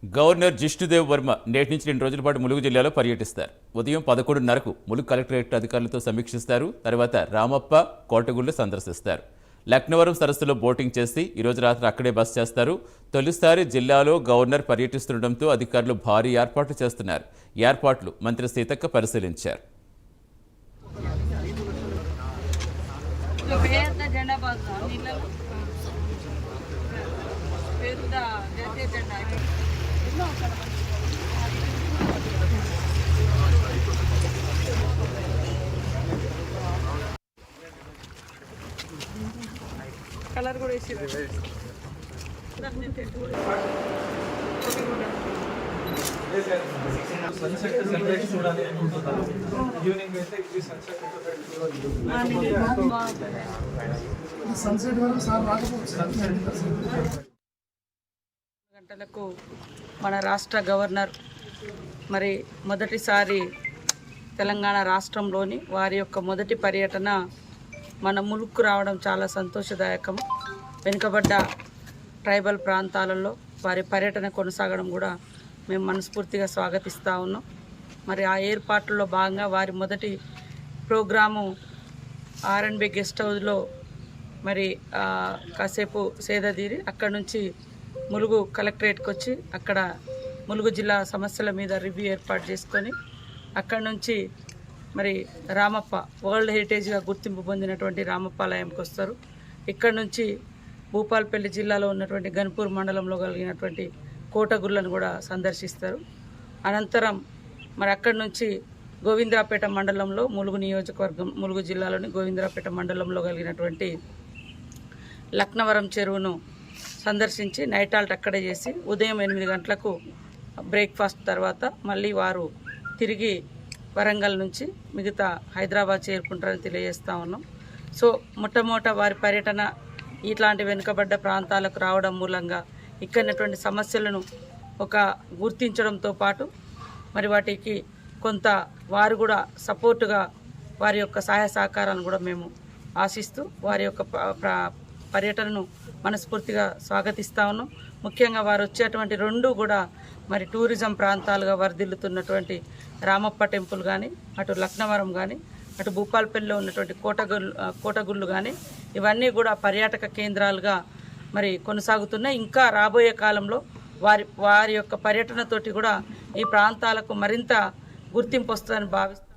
Governor Jishnu Dev Varma నేటి నుంచి 2 రోజుల పాటు ములుగు జిల్లాలో పర్యటిస్తారు. ఉదయం 11:30కు ములుగు కలెక్టరేట్ అధికారులతో సమీక్షిస్తారు. తర్వాత రామప్ప, కోటగుళ్లు సందర్శిస్తారు. లక్నవరం సరస్సులో బోటింగ్ చేసి ఈరోజు రాత్రి అక్కడే బస చేస్తారు. తొలిసారి జిల్లాలో గవర్నర్ పర్యటిస్తుండటంతో అధికారులు భారీ ఏర్పాట్లు చేస్తున్నారు. ఏర్పాట్లు మంత్రి సీతక్క పరిశీలించారు. కలర్ కూడా వేసి సన్సెట్ సన్రైజ్ చూడాలి అనుకుంటున్నాను. ఈవినింగ్ అయితే ఇది సన్సెట్ సన్సెట్ వరకు సార్ రాకపోవచ్చు. గంటలకు మన రాష్ట్ర గవర్నర్ మరి మొదటిసారి తెలంగాణ రాష్ట్రంలోని వారి యొక్క మొదటి పర్యటన మన ములుక్కు రావడం చాలా సంతోషదాయకం. వెనుకబడ్డ ట్రైబల్ ప్రాంతాలలో వారి పర్యటన కొనసాగడం కూడా మేము మనస్ఫూర్తిగా స్వాగతిస్తూ ఉన్నాం. మరి ఆ ఏర్పాట్లలో భాగంగా వారి మొదటి ప్రోగ్రాము R&B గెస్ట్ హౌస్లో మరి కాసేపు సేదతీరి అక్కడి నుంచి ములుగు కలెక్టరేట్కి వచ్చి అక్కడ ములుగు జిల్లా సమస్యల మీద రివ్యూ ఏర్పాటు చేసుకొని అక్కడి నుంచి మరి రామప్ప వరల్డ్ హెరిటేజ్గా గుర్తింపు పొందినటువంటి రామప్ప ఆలయంకి వస్తారు. ఇక్కడ నుంచి భూపాలపల్లి జిల్లాలో ఉన్నటువంటి గన్పూర్ మండలంలో కలిగినటువంటి కోటగుళ్లను కూడా సందర్శిస్తారు. అనంతరం మరి అక్కడి నుంచి గోవిందరాపేట మండలంలో ములుగు నియోజకవర్గం ములుగు జిల్లాలోని గోవిందరాపేట మండలంలో కలిగినటువంటి లక్నవరం చెరువును సందర్శించి నైట్ హాల్ట్ అక్కడే చేసి ఉదయం 8 గంటలకు బ్రేక్ఫాస్ట్ తర్వాత మళ్ళీ వారు తిరిగి వరంగల్ నుంచి మిగతా హైదరాబాద్ చేరుకుంటారని తెలియజేస్తూ ఉన్నాం. సో మొట్టమొదట వారి పర్యటన ఇట్లాంటి వెనుకబడ్డ ప్రాంతాలకు రావడం మూలంగా ఇక్కడటువంటి సమస్యలను ఒక గుర్తించడంతో పాటు మరి వాటికి కొంత వారు కూడా సపోర్టుగా వారి యొక్క సహాయ సహకారాలను కూడా మేము ఆశిస్తూ వారి యొక్క పర్యటనను మనస్ఫూర్తిగా స్వాగతిస్తూ ఉన్నాం. ముఖ్యంగా వారు వచ్చేటువంటి 2 కూడా మరి టూరిజం ప్రాంతాలుగా వర్ధిల్లుతున్నటువంటి రామప్ప టెంపుల్ కానీ, అటు లక్నవరం కానీ, అటు భూపాలపల్లిలో ఉన్నటువంటి కోటగుళ్ళు కానీ ఇవన్నీ కూడా పర్యాటక కేంద్రాలుగా మరి కొనసాగుతున్నాయి. ఇంకా రాబోయే కాలంలో వారి యొక్క పర్యటనతోటి కూడా ఈ ప్రాంతాలకు మరింత గుర్తింపు వస్తుందని భావిస్తున్నాను.